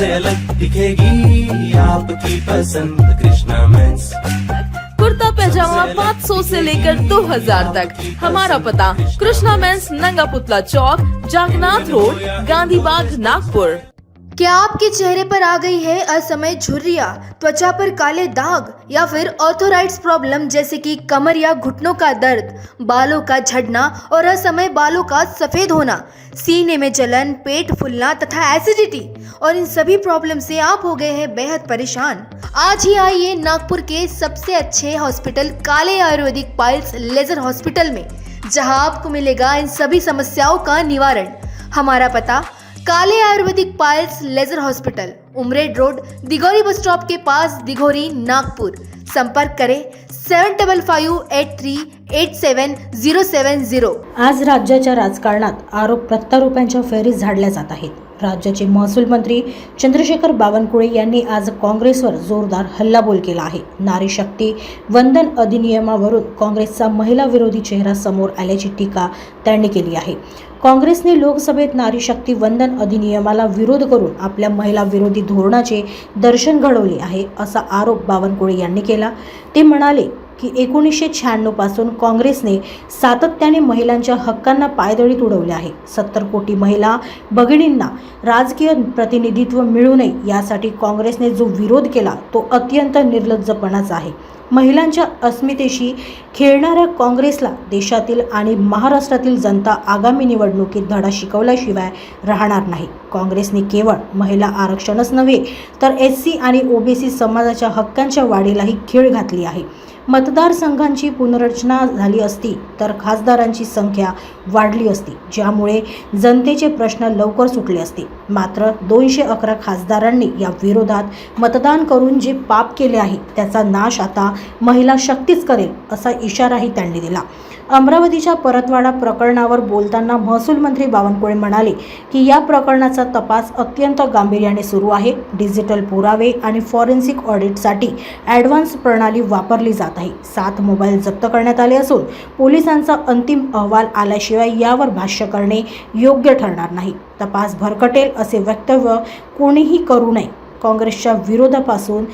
सबसे अलग दिखेगी आपकी पसंद कृष्णा मेंस। कुर्ता पैजामा 500 से लेकर 2000 तक। हमारा पता कृष्णा मेंस, नंगा पुतला चौक, जागनाथ रोड, गांधी बाग, नागपुर। क्या आपके चेहरे पर आ गई है असमय झुर्रियां, त्वचा पर काले दाग या फिर ऑर्थोराइड्स प्रॉब्लम जैसे कि कमर या घुटनों का दर्द, बालों का झड़ना और असमय बालों का सफेद होना, सीने में जलन, पेट फूलना तथा एसिडिटी और इन सभी प्रॉब्लम से आप हो गए हैं बेहद परेशान? आज ही आइए नागपुर के सबसे अच्छे हॉस्पिटल काले आयुर्वेदिक पाइल्स लेजर हॉस्पिटल में, जहां आपको मिलेगा इन सभी समस्याओं का निवारण। हमारा पता Kale ayurvedic piles laser hospital, Umred road, Dighori bus stop के पास, दिघोरी, नागपुर। संपर्क करें 7558387070। आज राज्याच्या राजकारणात आरोप प्रत्यारोपांच्या फेरीत झाडल्या जात आहेत। राज्याचे महसूल मंत्री चंद्रशेखर बावनकुळे यांनी आज काँग्रेसवर जोरदार हल्लाबोल केला आहे। नारी शक्ती वंदन अधिनियमावरून काँग्रेसचा महिला विरोधी चेहरा समोर आल्याची टीका त्यांनी केली आहे। काँग्रेसने लोकसभेत नारी शक्ती वंदन अधिनियमाला विरोध करून आपल्या महिला विरोधी धोरणाचे दर्शन घडवले आहे, असा आरोप बावनकुळे यांनी केला। ते म्हणाले की 1996 पासून काँग्रेसने सातत्याने महिलांच्या हक्कांना पायदळी तुडवले आहे। 70 कोटी महिला भगिनींना राजकीय प्रतिनिधित्व मिळू नये यासाठी काँग्रेसने जो विरोध केला तो अत्यंत निर्लज्जपणाचा आहे। महिलांच्या अस्मितेशी खेळणाऱ्या काँग्रेसला देशातील आणि महाराष्ट्रातील जनता आगामी निवडणुकीत धडा शिकवल्याशिवाय राहणार नाही। काँग्रेसने केवळ महिला आरक्षणच नव्हे तर SC आणि OBC समाजाच्या हक्कांच्या वाढीलाही खीळ घातली आहे। मतदारसंघांची पुनर्रचना झाली असती तर खासदारांची संख्या वाढली असती, ज्यामुळे जनतेचे प्रश्न लवकर सुटले असते। मात्र 211 खासदारांनी या विरोधात मतदान करून जे पाप केले आहे त्याचा नाश आता महिला शक्तीच करेल, असा इशाराही त्यांनी दिला। अमरावतीच्या परतवाडा प्रकरणावर बोलताना महसूल मंत्री बावनकुळे म्हणाले की या प्रकरणाचा तपास अत्यंत गांभीर्याने सुरू आहे। डिजिटल पुरावे आणि फॉरेन्सिक ऑडिटसाठी ॲडव्हान्स प्रणाली वापरली जात आहे। 7 मोबाईल जप्त करण्यात आले असून पोलिसांचा अंतिम अहवाल आल्याशिवाय यावर भाष्य करणे योग्य ठरणार नाही। तपास भरकटेल असे वक्तव्य कोणीही करू नये। काँग्रेसच्या विरोधापासून